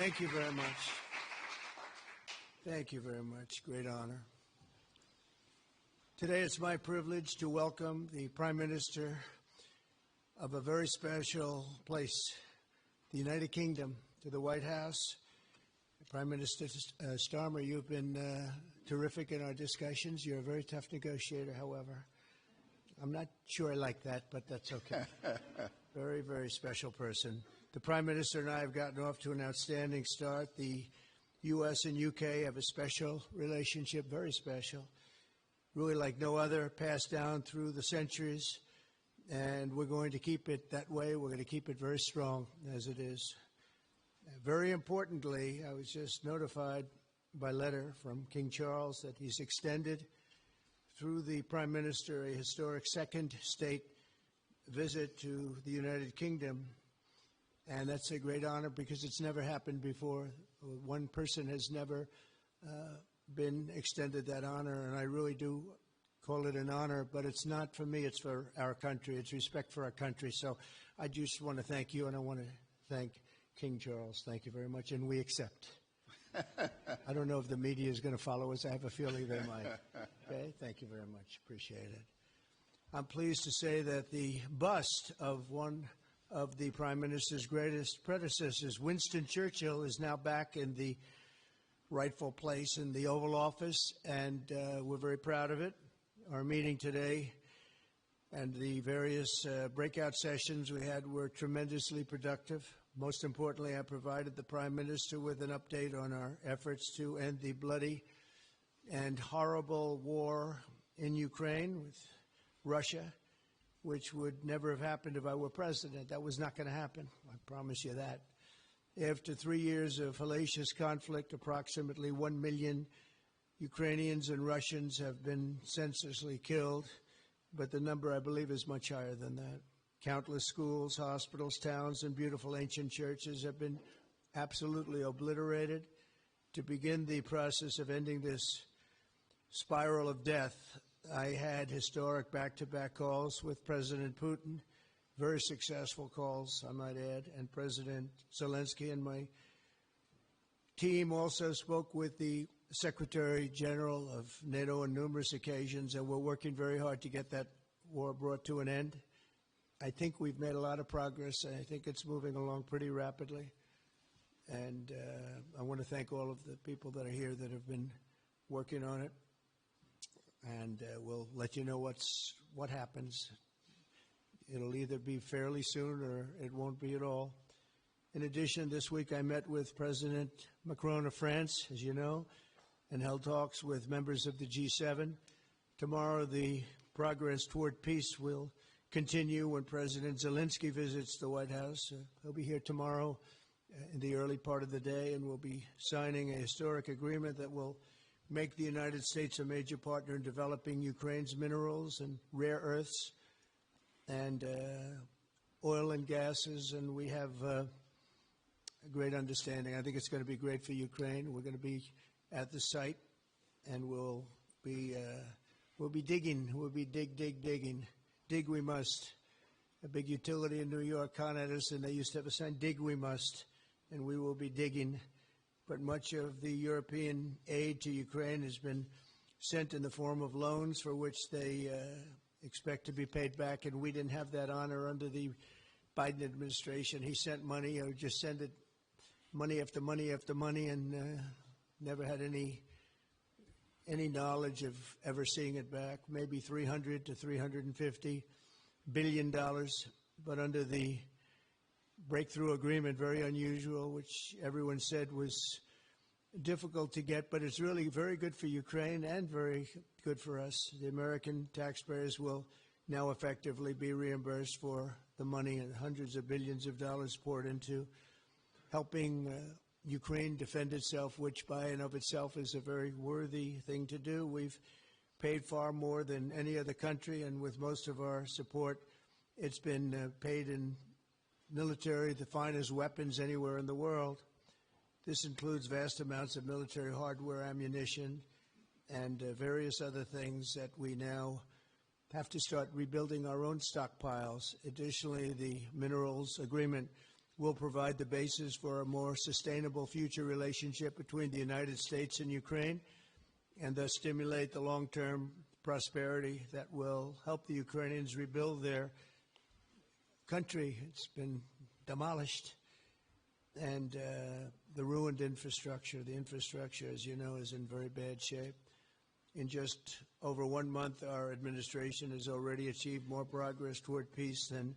Thank you very much. Thank you very much. Great honor. Today it's my privilege to welcome the Prime Minister of a very special place, the United Kingdom, to the White House. Prime Minister Starmer, you've been terrific in our discussions. You're a very tough negotiator, however. I'm not sure I like that, but that's okay. Very, very special person. The Prime Minister and I have gotten off to an outstanding start. The U.S. and U.K. have a special relationship, very special, really like no other, passed down through the centuries, and we're going to keep it that way. We're going to keep it very strong as it is. Very importantly, I was just notified by letter from King Charles that he's extended through the Prime Minister a historic second state visit to the United Kingdom. And that's a great honor because it's never happened before. One person has never been extended that honor, and I really do call it an honor, but it's not for me, it's for our country. It's respect for our country. So I just want to thank you, and I want to thank King Charles. Thank you very much, and we accept. I don't know if the media is going to follow us. I have a feeling they might. Okay, thank you very much. Appreciate it. I'm pleased to say that the bust of one of the Prime Minister's greatest predecessors, Winston Churchill, is now back in the rightful place in the Oval Office, and we're very proud of it. Our meeting today and the various breakout sessions we had were tremendously productive. Most importantly, I provided the Prime Minister with an update on our efforts to end the bloody and horrible war in Ukraine with Russia, which would never have happened if I were president. That was not going to happen. I promise you that. After 3 years of hellacious conflict, approximately 1 million Ukrainians and Russians have been senselessly killed, but the number, I believe, is much higher than that. Countless schools, hospitals, towns, and beautiful ancient churches have been absolutely obliterated. To begin the process of ending this spiral of death, I had historic back-to-back calls with President Putin, very successful calls, I might add, and President Zelensky. And my team also spoke with the Secretary General of NATO on numerous occasions, and we're working very hard to get that war brought to an end. I think we've made a lot of progress, and I think it's moving along pretty rapidly. And I want to thank all of the people that are here that have been working on it. And we'll let you know what happens. It'll either be fairly soon or it won't be at all. In addition, this week I met with President Macron of France, as you know, and held talks with members of the G7. Tomorrow, the progress toward peace will continue when President Zelensky visits the White House. He'll be here tomorrow in the early part of the day, and we'll be signing a historic agreement that will make the United States a major partner in developing Ukraine's minerals and rare earths and oil and gases, and we have a great understanding. I think it's going to be great for Ukraine. We're going to be at the site, and we'll be digging. We'll be digging. Dig we must. A big utility in New York contacted us, and they used to have a sign, dig we must, and we will be digging. But much of the European aid to Ukraine has been sent in the form of loans for which they expect to be paid back, and we didn't have that honor under the Biden administration. He sent money, or just sent it, money after money after money, and never had any knowledge of ever seeing it back. Maybe $300 to $350 billion, but under the breakthrough agreement, very unusual, which everyone said was difficult to get, but it's really very good for Ukraine and very good for us. The American taxpayers will now effectively be reimbursed for the money and hundreds of billions of dollars poured into helping Ukraine defend itself, which by and of itself is a very worthy thing to do. We've paid far more than any other country, and with most of our support, it's been paid in military, the finest weapons anywhere in the world. This includes vast amounts of military hardware, ammunition, and various other things that we now have to start rebuilding our own stockpiles. Additionally, the minerals agreement will provide the basis for a more sustainable future relationship between the United States and Ukraine, and thus stimulate the long-term prosperity that will help the Ukrainians rebuild their country. It's been demolished, and the ruined infrastructure. The infrastructure, as you know, is in very bad shape. In just over 1 month, our administration has already achieved more progress toward peace than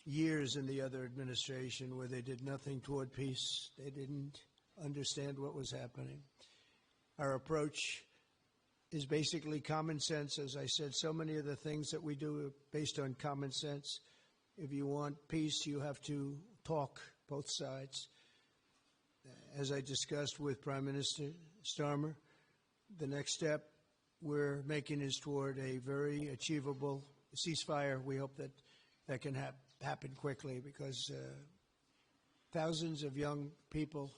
years in the other administration, where they did nothing toward peace. They didn't understand what was happening. Our approach is basically common sense. As I said, so many of the things that we do are based on common sense. If you want peace, you have to talk, both sides. As I discussed with Prime Minister Starmer, the next step we're making is toward a very achievable ceasefire. We hope that that can happen quickly, because thousands of young people,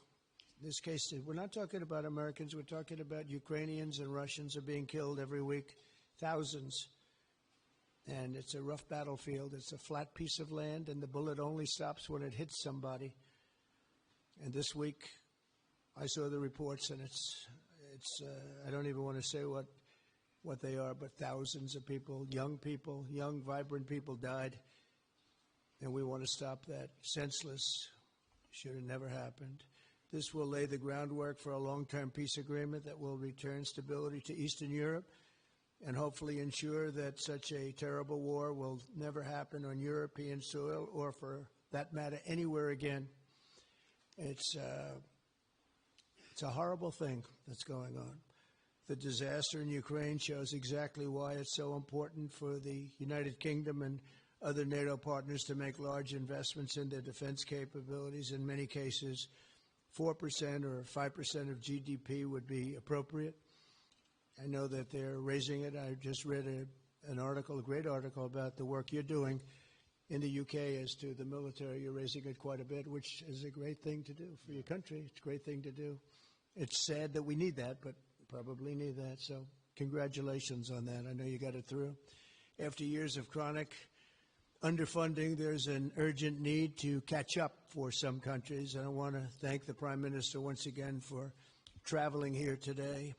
in this case, we're not talking about Americans, we're talking about Ukrainians and Russians are being killed every week, thousands. And it's a rough battlefield. It's a flat piece of land, and the bullet only stops when it hits somebody. And this week, I saw the reports, and it's I don't even want to say what they are, but thousands of people, young, vibrant people died. And we want to stop that. Senseless. Should have never happened. This will lay the groundwork for a long-term peace agreement that will return stability to Eastern Europe, and hopefully ensure that such a terrible war will never happen on European soil, or for that matter, anywhere again. It's a horrible thing that's going on. The disaster in Ukraine shows exactly why it's so important for the United Kingdom and other NATO partners to make large investments in their defense capabilities. In many cases, 4% or 5% of GDP would be appropriate. I know that they're raising it. I just read an article, a great article, about the work you're doing in the UK as to the military. You're raising it quite a bit, which is a great thing to do for your country. It's a great thing to do. It's sad that we need that, but probably need that. So congratulations on that. I know you got it through. After years of chronic underfunding, there's an urgent need to catch up for some countries. And I want to thank the Prime Minister once again for traveling here today.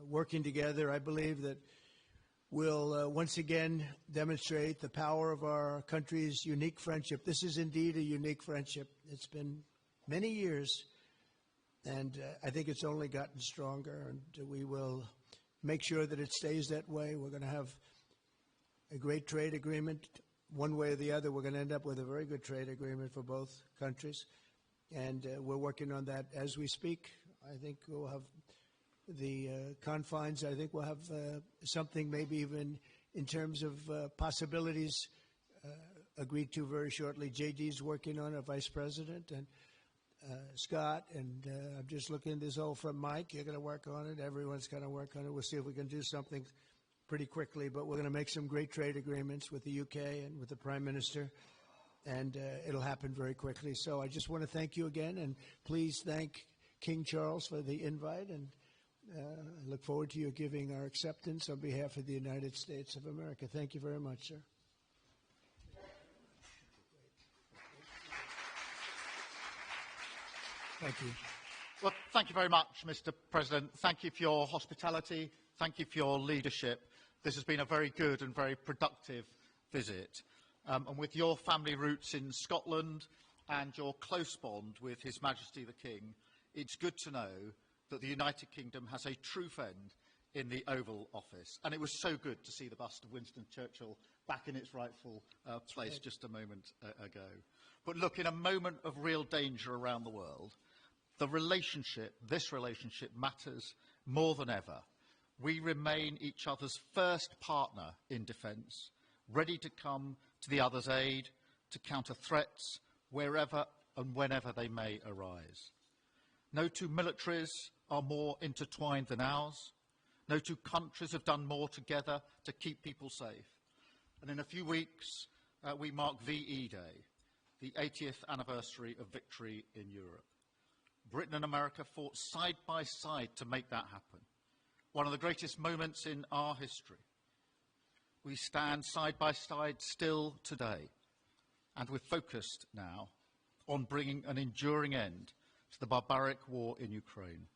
Working together, I believe that we'll once again demonstrate the power of our country's unique friendship. This is indeed a unique friendship. It's been many years, and I think it's only gotten stronger, and we will make sure that it stays that way. We're going to have a great trade agreement. One way or the other, we're going to end up with a very good trade agreement for both countries, and we're working on that as we speak. I think we'll have the confines. I think we'll have something maybe even in terms of possibilities agreed to very shortly. JD's working on it, Vice President, and Scott, and I'm just looking this all from Mike. You're going to work on it. Everyone's going to work on it. We'll see if we can do something pretty quickly, but we're going to make some great trade agreements with the UK and with the Prime Minister, and it'll happen very quickly. So I just want to thank you again, and please thank King Charles for the invite, and I look forward to you giving our acceptance on behalf of the United States of America. Thank you very much, sir. Thank you. Well, thank you very much, Mr. President. Thank you for your hospitality. Thank you for your leadership. This has been a very good and very productive visit. And with your family roots in Scotland and your close bond with His Majesty the King, it's good to know that the United Kingdom has a true friend in the Oval Office. And it was so good to see the bust of Winston Churchill back in its rightful place just a moment ago. But look, in a moment of real danger around the world, this relationship matters more than ever. We remain each other's first partner in defence, ready to come to the other's aid, to counter threats wherever and whenever they may arise. No two militaries are more intertwined than ours. No two countries have done more together to keep people safe. And in a few weeks, we mark VE Day, the 80th anniversary of victory in Europe. Britain and America fought side by side to make that happen. One of the greatest moments in our history. We stand side by side still today, and we're focused now on bringing an enduring end to the barbaric war in Ukraine.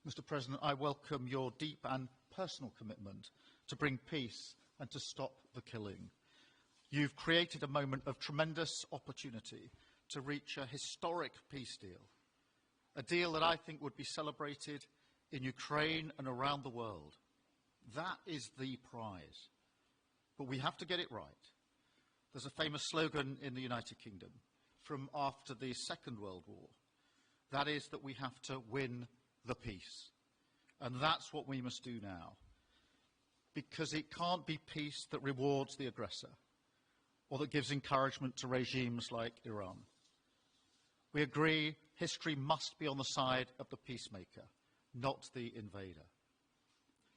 Mr. President, I welcome your deep and personal commitment to bring peace and to stop the killing. You've created a moment of tremendous opportunity to reach a historic peace deal, a deal that I think would be celebrated in Ukraine and around the world. That is the prize. But we have to get it right. There's a famous slogan in the United Kingdom from after the Second World War. That is that we have to win the peace. And that's what we must do now. Because it can't be peace that rewards the aggressor or that gives encouragement to regimes like Iran. We agree history must be on the side of the peacemaker, not the invader.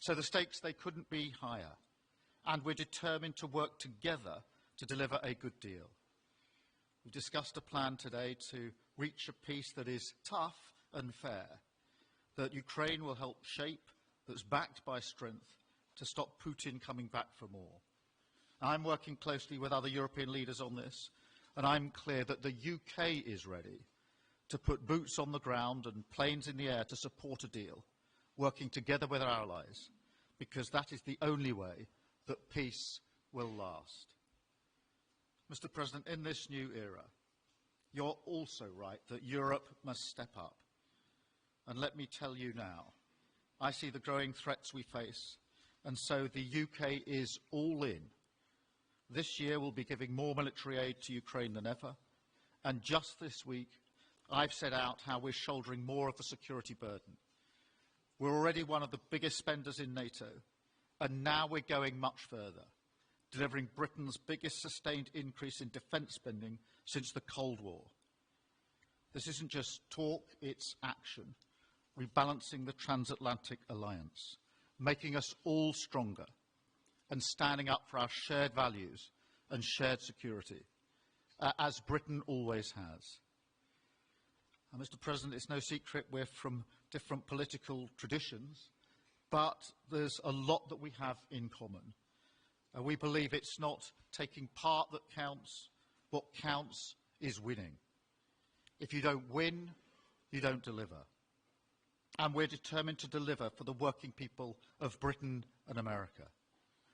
So the stakes, they couldn't be higher. And we're determined to work together to deliver a good deal. We've discussed a plan today to reach a peace that is tough and fair, that Ukraine will help shape, that's backed by strength, to stop Putin coming back for more. I'm working closely with other European leaders on this, and I'm clear that the UK is ready to put boots on the ground and planes in the air to support a deal, working together with our allies, because that is the only way that peace will last. Mr. President, in this new era, you're also right that Europe must step up. And let me tell you now, I see the growing threats we face, and so the UK is all in. This year we'll be giving more military aid to Ukraine than ever, and just this week I've set out how we're shouldering more of the security burden. We're already one of the biggest spenders in NATO, and now we're going much further, delivering Britain's biggest sustained increase in defence spending since the Cold War. This isn't just talk, it's action, rebalancing the transatlantic alliance, making us all stronger, and standing up for our shared values and shared security, as Britain always has. And Mr. President, it's no secret we're from different political traditions, but there's a lot that we have in common. We believe it's not taking part that counts. What counts is winning. If you don't win, you don't deliver. And we're determined to deliver for the working people of Britain and America,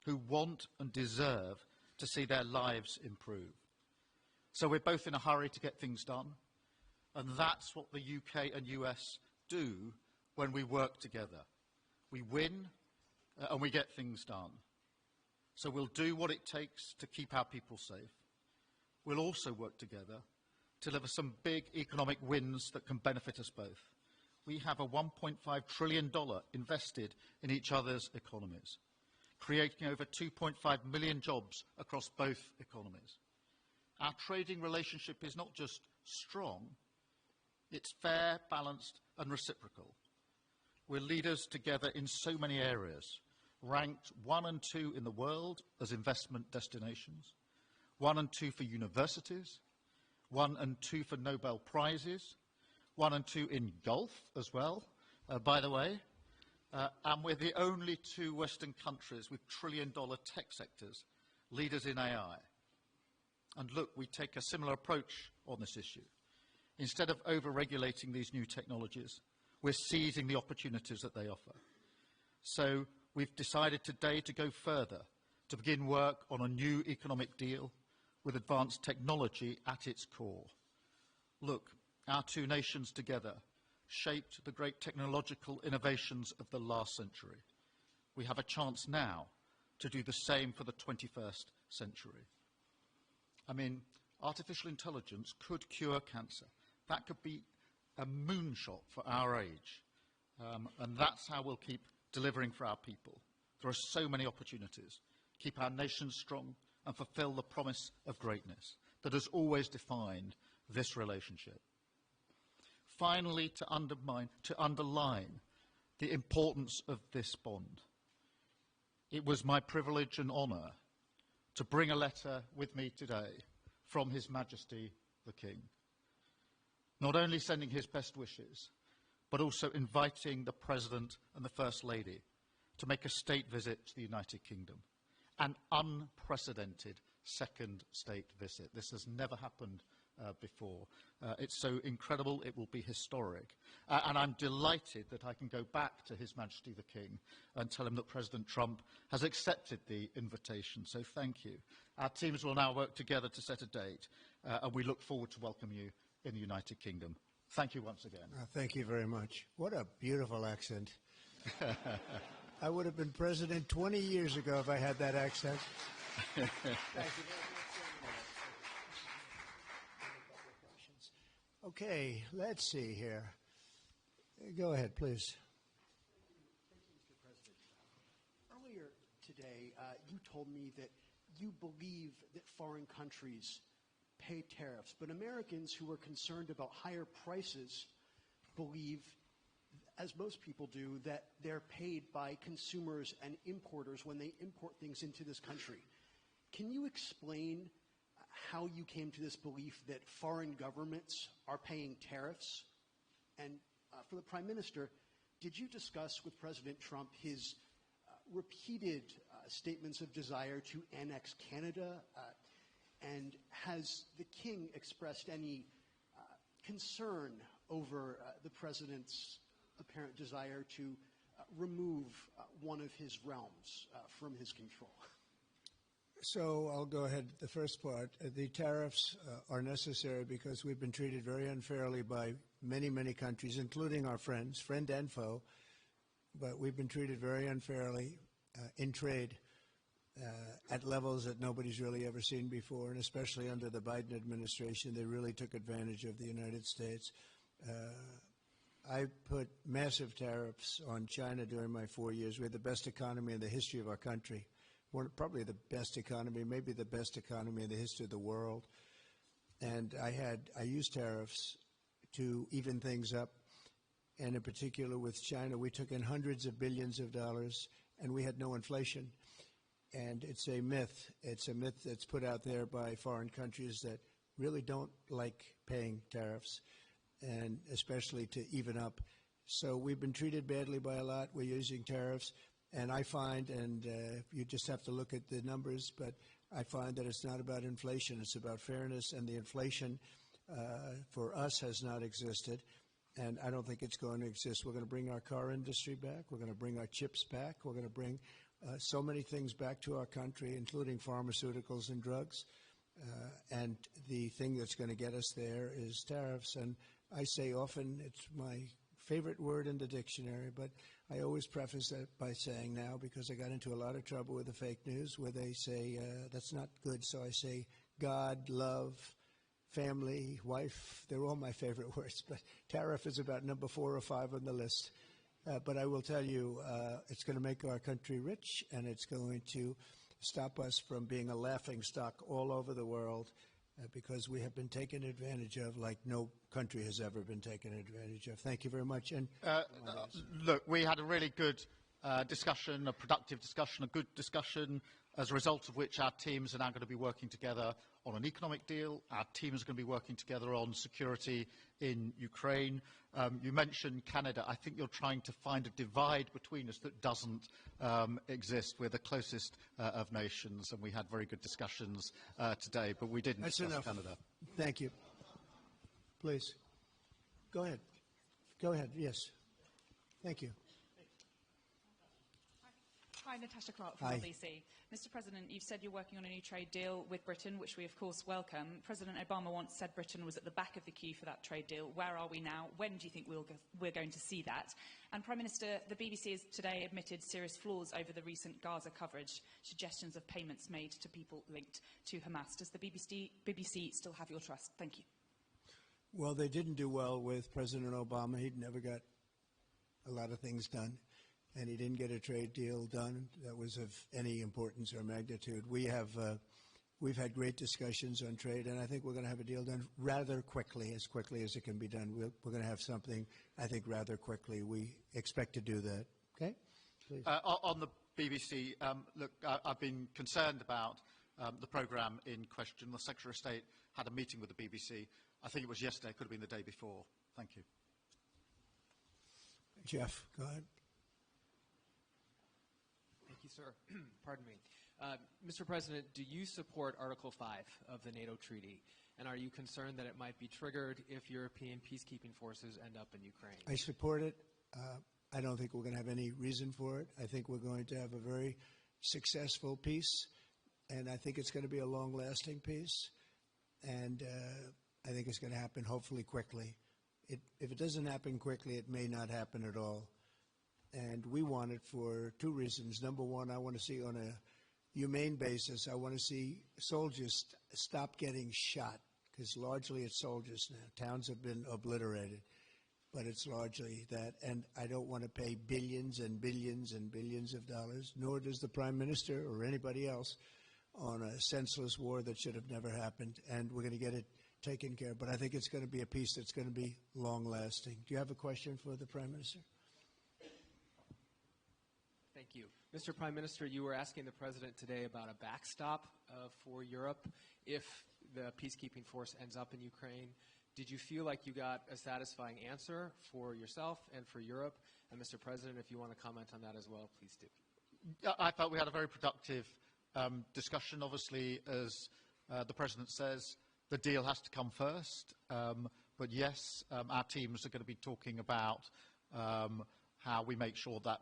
who want and deserve to see their lives improve. So we're both in a hurry to get things done, and that's what the UK and US do when we work together. We win and we get things done. So we'll do what it takes to keep our people safe. We'll also work together to deliver some big economic wins that can benefit us both. We have a $1.5 trillion invested in each other's economies, creating over 2.5 million jobs across both economies. Our trading relationship is not just strong, it's fair, balanced and reciprocal. We're leaders together in so many areas, ranked 1 and 2 in the world as investment destinations, 1 and 2 for universities, 1 and 2 for Nobel Prizes, 1 and 2 in golf as well, by the way, and we're the only 2 Western countries with trillion-dollar tech sectors, leaders in AI. And look, we take a similar approach on this issue. Instead of over-regulating these new technologies, we're seizing the opportunities that they offer. So we've decided today to go further, to begin work on a new economic deal with advanced technology at its core. Look, our 2 nations together shaped the great technological innovations of the last century. We have a chance now to do the same for the 21st century. I mean, artificial intelligence could cure cancer. That could be a moonshot for our age. And that's how we'll keep delivering for our people. There are so many opportunities. Keep our nation strong and fulfill the promise of greatness that has always defined this relationship. Finally, to underline the importance of this bond. It was my privilege and honour to bring a letter with me today from His Majesty the King, not only sending his best wishes, but also inviting the President and the First Lady to make a state visit to the United Kingdom, an unprecedented second state visit. This has never happened before. It's so incredible, it will be historic. And I'm delighted that I can go back to His Majesty the King and tell him that President Trump has accepted the invitation. So thank you. Our teams will now work together to set a date, and we look forward to welcoming you in the United Kingdom. Thank you once again. Thank you very much. What a beautiful accent. I would have been president 20 years ago if I had that accent. Thank you very much. Okay, let's see here. Go ahead, please. Thank you, Mr. President. Earlier today, you told me that you believe that foreign countries pay tariffs, but Americans who are concerned about higher prices believe, as most people do, that they're paid by consumers and importers when they import things into this country. Can you explain how you came to this belief that foreign governments are paying tariffs? And for the Prime Minister, did you discuss with President Trump his repeated statements of desire to annex Canada? And has the King expressed any concern over the President's apparent desire to remove one of his realms from his control? So I'll go ahead. The first part, the tariffs are necessary because we've been treated very unfairly by many, many countries, including our friends, friend and foe. But we've been treated very unfairly in trade at levels that nobody's really ever seen before, and especially under the Biden administration, they really took advantage of the United States. I put massive tariffs on China during my 4 years. We had the best economy in the history of our country. Probably the best economy, maybe the best economy in the history of the world. And I used tariffs to even things up. And in particular with China, we took in hundreds of billions of dollars and we had no inflation. And it's a myth. It's a myth that's put out there by foreign countries that really don't like paying tariffs, and especially to even up. So we've been treated badly by a lot. We're using tariffs. And I find, and you just have to look at the numbers, but I find that it's not about inflation. It's about fairness, and the inflation for us has not existed, and I don't think it's going to exist. We're going to bring our car industry back. We're going to bring our chips back. We're going to bring so many things back to our country, including pharmaceuticals and drugs. And the thing that's going to get us there is tariffs. And I say often, it's my favorite word in the dictionary, but I always preface that by saying now, because I got into a lot of trouble with the fake news where they say that's not good. So I say God, love, family, wife. They're all my favorite words, but tariff is about number 4 or 5 on the list. But I will tell you, it's going to make our country rich, and it's going to stop us from being a laughing stock all over the world. Because we have been taken advantage of like no country has ever been taken advantage of. Thank you very much. And look, we had a really good discussion, a productive discussion, a good discussion, as a result of which our teams are now going to be working together on an economic deal. Our teams are going to be working together on security in Ukraine. You mentioned Canada. I think you're trying to find a divide between us that doesn't exist. We're the closest of nations, and we had very good discussions today, but we didn't That's discuss enough. Canada. Thank you. Please. Go ahead. Go ahead. Yes. Thank you. Hi, Natasha Clark from Hi. LBC. Mr. President, you've said you're working on a new trade deal with Britain, which we of course welcome. President Obama once said Britain was at the back of the queue for that trade deal. Where are we now? When do you think we're going to see that? And Prime Minister, the BBC has today admitted serious flaws over the recent Gaza coverage, suggestions of payments made to people linked to Hamas. Does the BBC still have your trust? Thank you. Well, they didn't do well with President Obama. He'd never got a lot of things done, and he didn't get a trade deal done that was of any importance or magnitude. We've had great discussions on trade, and I think we're going to have a deal done rather quickly as it can be done. We're going to have something, I think, rather quickly. We expect to do that. Okay? Please. On the BBC, look, I've been concerned about the programme in question. The Secretary of State had a meeting with the BBC. I think it was yesterday, could have been the day before. Thank you. Jeff, go ahead. Thank you, sir. Pardon me. Mr. President, do you support Article 5 of the NATO treaty? And are you concerned that it might be triggered if European peacekeeping forces end up in Ukraine? I support it. I don't think we're going to have any reason for it. I think we're going to have a very successful peace, and I think it's going to be a long-lasting peace. And I think it's going to happen hopefully quickly. If it doesn't happen quickly, it may not happen at all. And we want it for two reasons. Number one, I want to see on a humane basis, I want to see soldiers stop getting shot, because largely it's soldiers now. Towns have been obliterated, but it's largely that. And I don't want to pay billions and billions and billions of dollars, nor does the Prime Minister or anybody else, on a senseless war that should have never happened. And we're going to get it taken care of. But I think it's going to be a peace that's going to be long-lasting. Do you have a question for the Prime Minister? Thank you. Mr. Prime Minister, you were asking the President today about a backstop for Europe if the peacekeeping force ends up in Ukraine. Did you feel like you got a satisfying answer for yourself and for Europe? And Mr. President, if you want to comment on that as well, please do. I felt we had a very productive discussion. Obviously, as the President says, the deal has to come first. But yes, our teams are going to be talking about how we make sure that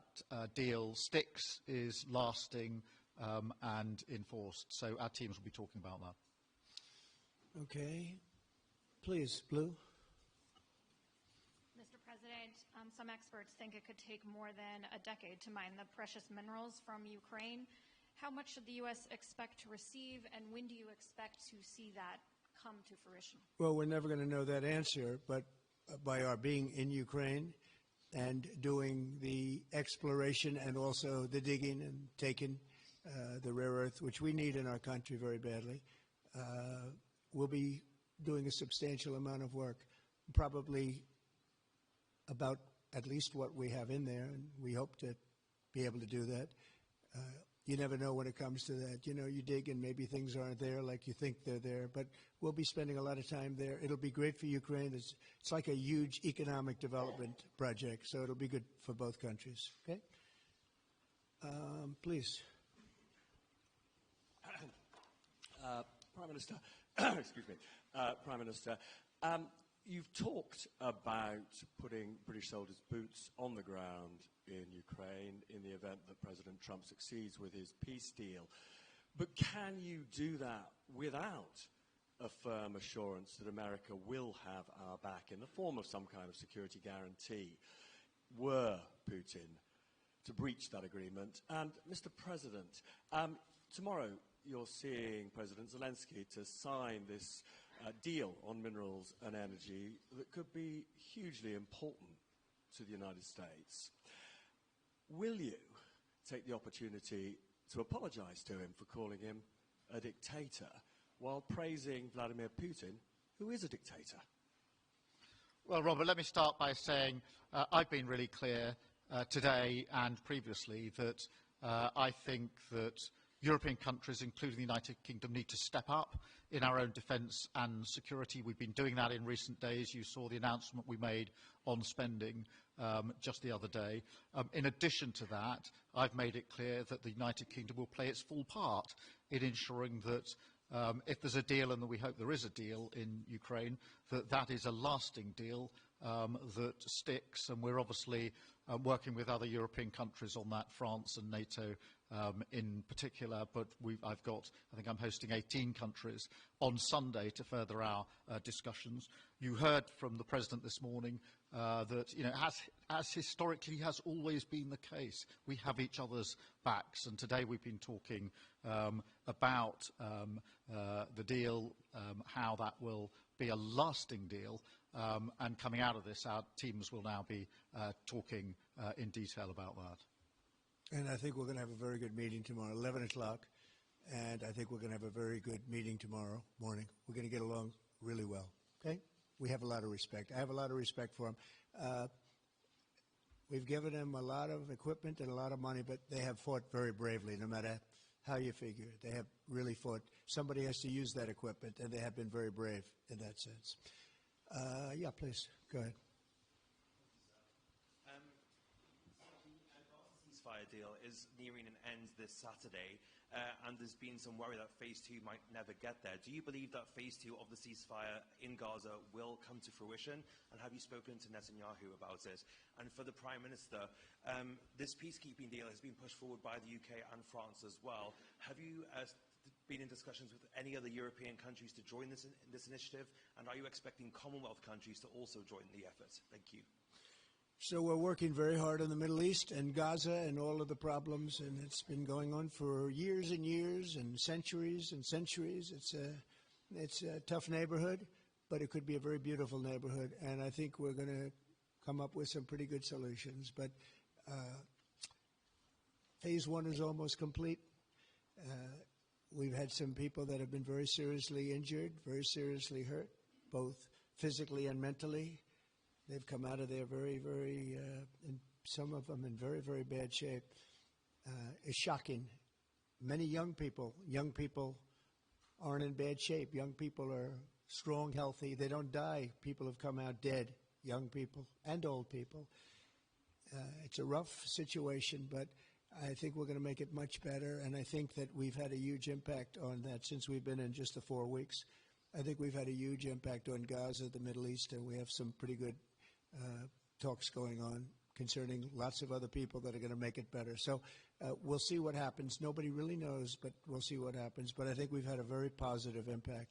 deal sticks, is lasting and enforced. So our teams will be talking about that. Okay. Please, Blue. Mr. President, some experts think it could take more than a decade to mine the precious minerals from Ukraine. How much should the U.S. expect to receive, and when do you expect to see that come to fruition? Well, we're never going to know that answer, but by our being in Ukraine and doing the exploration and also the digging and taking the rare earth, which we need in our country very badly, we'll be doing a substantial amount of work, probably about at least what we have in there, and we hope to be able to do that. You never know when it comes to that. You know, you dig and maybe things aren't there like you think they're there, but we'll be spending a lot of time there. It'll be great for Ukraine. It's like a huge economic development project, so it'll be good for both countries. Okay? Please. Prime Minister, excuse me, Prime Minister, you've talked about putting British soldiers' boots on the ground in Ukraine in the event that President Trump succeeds with his peace deal. But can you do that without a firm assurance that America will have our back in the form of some kind of security guarantee were Putin to breach that agreement? And, Mr. President, tomorrow you're seeing President Zelensky to sign this deal on minerals and energy that could be hugely important to the United States. Will you take the opportunity to apologize to him for calling him a dictator while praising Vladimir Putin, who is a dictator? Well, Robert, let me start by saying I've been really clear today and previously that I think that European countries, including the United Kingdom, need to step up in our own defence and security. We've been doing that in recent days. You saw the announcement we made on spending just the other day. In addition to that, I've made it clear that the United Kingdom will play its full part in ensuring that if there's a deal, and we hope there is a deal in Ukraine, that that is a lasting deal that sticks. And we're obviously working with other European countries on that, France and NATO in particular, but I think I'm hosting 18 countries on Sunday to further our discussions. You heard from the President this morning that, you know, as historically has always been the case, we have each other's backs, and today we've been talking about the deal, how that will be a lasting deal, and coming out of this, our teams will now be talking in detail about that. And I think we're going to have a very good meeting tomorrow, 11 o'clock, and I think we're going to have a very good meeting tomorrow morning. We're going to get along really well, okay? We have a lot of respect. I have a lot of respect for them. We've given them a lot of equipment and a lot of money, but they have fought very bravely, no matter how you figure it. They have really fought. Somebody has to use that equipment, and they have been very brave in that sense. Yeah, please, go ahead. Ceasefire deal is nearing an end this Saturday, and there's been some worry that phase 2 might never get there. Do you believe that phase 2 of the ceasefire in Gaza will come to fruition? And have you spoken to Netanyahu about it? And for the Prime Minister, this peacekeeping deal has been pushed forward by the UK and France as well. Have you been in discussions with any other European countries to join this initiative? And are you expecting Commonwealth countries to also join the effort? Thank you. So we're working very hard on the Middle East and Gaza and all of the problems, and it's been going on for years and years and centuries and centuries. It's a tough neighborhood, but it could be a very beautiful neighborhood, and I think we're going to come up with some pretty good solutions. But phase 1 is almost complete. We've had some people that have been very seriously injured, very seriously hurt, both physically and mentally. They've come out of there and some of them in very, very bad shape. It's shocking. Many young people aren't in bad shape. Young people are strong, healthy. They don't die. People have come out dead, young people and old people. It's a rough situation, but I think we're going to make it much better, and I think that we've had a huge impact on that since we've been in just the 4 weeks. I think we've had a huge impact on Gaza, the Middle East, and we have some pretty good talks going on concerning lots of other people that are going to make it better. So we'll see what happens. Nobody really knows, but we'll see what happens. But I think we've had a very positive impact.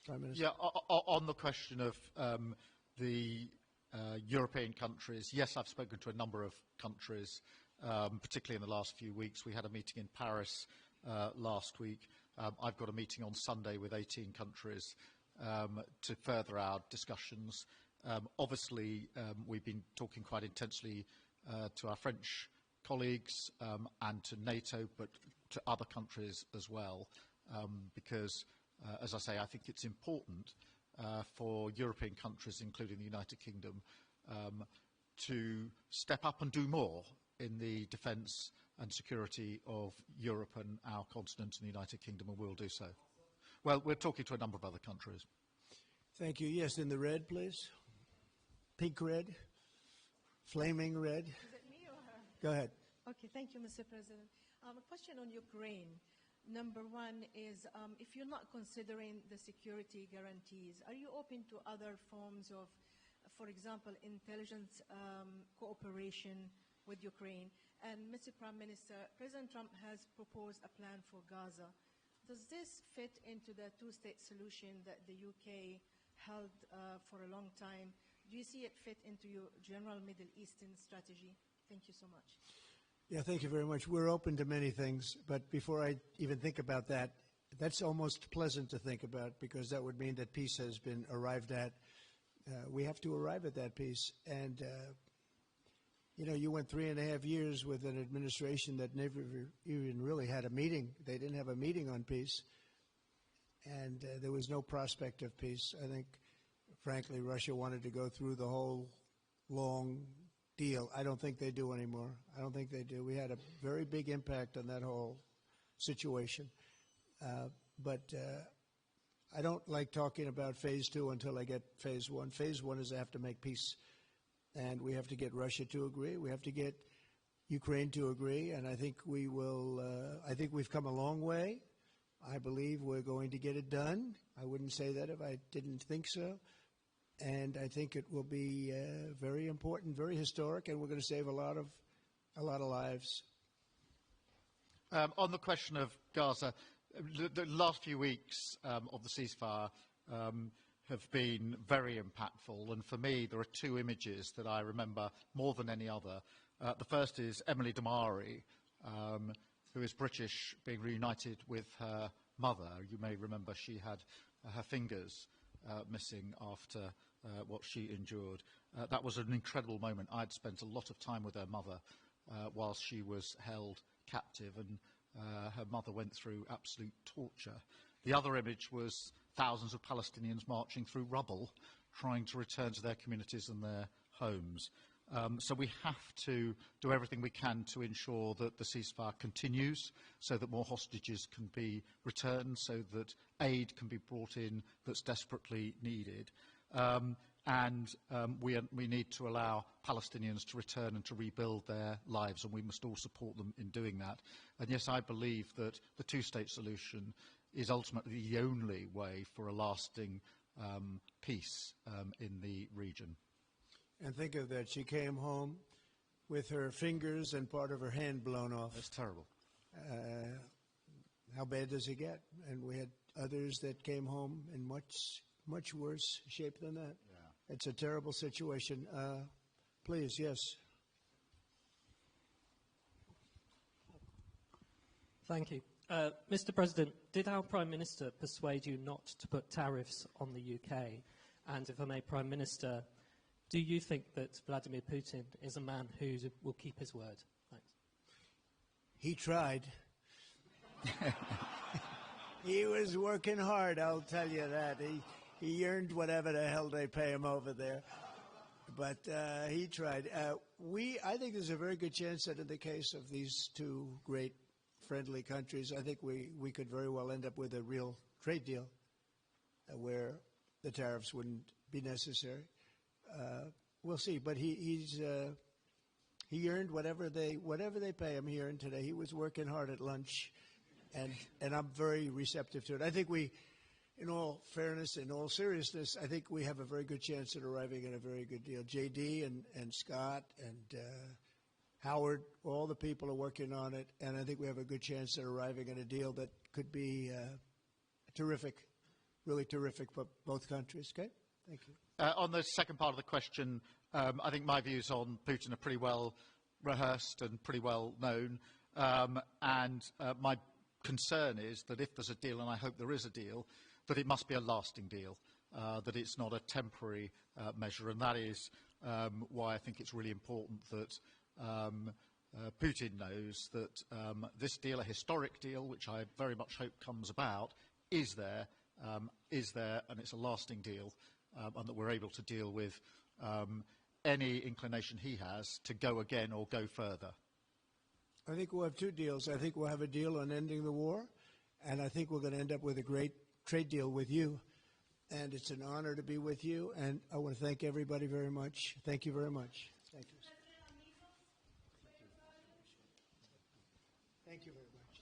Prime Minister? Yeah, on the question of the European countries, yes, I've spoken to a number of countries, particularly in the last few weeks. We had a meeting in Paris last week. I've got a meeting on Sunday with 18 countries to further our discussions. Obviously, we've been talking quite intensely to our French colleagues and to NATO, but to other countries as well, because, as I say, I think it's important for European countries, including the United Kingdom, to step up and do more in the defence and security of Europe and our continent and the United Kingdom, and we'll do so. Well, we're talking to a number of other countries. Thank you. Yes, in the red, please. Pink red, flaming red. Is it me or her? Go ahead. Okay, thank you, Mr. President. A question on Ukraine. Number one is, if you're not considering the security guarantees, are you open to other forms of, for example, intelligence cooperation with Ukraine? And Mr. Prime Minister, President Trump has proposed a plan for Gaza. Does this fit into the two-state solution that the UK held for a long time? Do you see it fit into your general Middle Eastern strategy? Thank you so much. Yeah, thank you very much. We're open to many things, but before I even think about that, that's almost pleasant to think about because that would mean that peace has been arrived at. We have to arrive at that peace. And, you know, you went 3.5 years with an administration that never even really had a meeting. They didn't have a meeting on peace. And there was no prospect of peace. I think, frankly, Russia wanted to go through the whole long deal. I don't think they do anymore. I don't think they do. We had a very big impact on that whole situation. But I don't like talking about phase 2 until I get phase 1. Phase 1 is I have to make peace. And we have to get Russia to agree. We have to get Ukraine to agree. And I think we will. I think we've come a long way. I believe we're going to get it done. I wouldn't say that if I didn't think so. And I think it will be very important, very historic, and we're going to save a lot of lives. On the question of Gaza, the last few weeks of the ceasefire have been very impactful, and for me there are two images that I remember more than any other. The first is Emily Damari, who is British, being reunited with her mother. You may remember she had her fingers missing after what she endured. That was an incredible moment. I'd spent a lot of time with her mother whilst she was held captive, and her mother went through absolute torture. The other image was thousands of Palestinians marching through rubble, trying to return to their communities and their homes. So we have to do everything we can to ensure that the ceasefire continues, so that more hostages can be returned, so that aid can be brought in that's desperately needed. and we need to allow Palestinians to return and to rebuild their lives, and we must all support them in doing that. And yes, I believe that the two-state solution is ultimately the only way for a lasting peace in the region. And think of that, she came home with her fingers and part of her hand blown off. That's terrible. How bad does it get? And we had others that came home in much worse shape than that. Yeah. It's a terrible situation. Please, yes. Thank you. Mr. President, did our Prime Minister persuade you not to put tariffs on the UK? And if I may, Prime Minister, do you think that Vladimir Putin is a man who will keep his word? Thanks. He tried. He was working hard, I'll tell you that. He earned whatever the hell they pay him over there. But he tried. I think there's a very good chance that in the case of these two great friendly countries, I think we could very well end up with a real trade deal where the tariffs wouldn't be necessary. We'll see. But he earned whatever they pay him. He earned today. He was working hard at lunch. And I'm very receptive to it. I think in all fairness, in all seriousness, I think we have a very good chance at arriving at a very good deal. JD and Scott and Howard, all the people are working on it, and I think we have a good chance at arriving at a deal that could be terrific, really terrific for both countries. Okay? Thank you. On the second part of the question, I think my views on Putin are pretty well rehearsed and pretty well known, and my concern is that if there's a deal, and I hope there is a deal, that it must be a lasting deal, that it's not a temporary measure, and that is why I think it's really important that Putin knows that this deal, a historic deal, which I very much hope comes about, is there, and it's a lasting deal, and that we're able to deal with any inclination he has to go again or go further. I think we'll have two deals. I think we'll have a deal on ending the war, and I think we're going to end up with a great trade deal with you. And it's an honor to be with you, and I want to thank everybody very much. Thank you very much. Thank you. Thank you very much.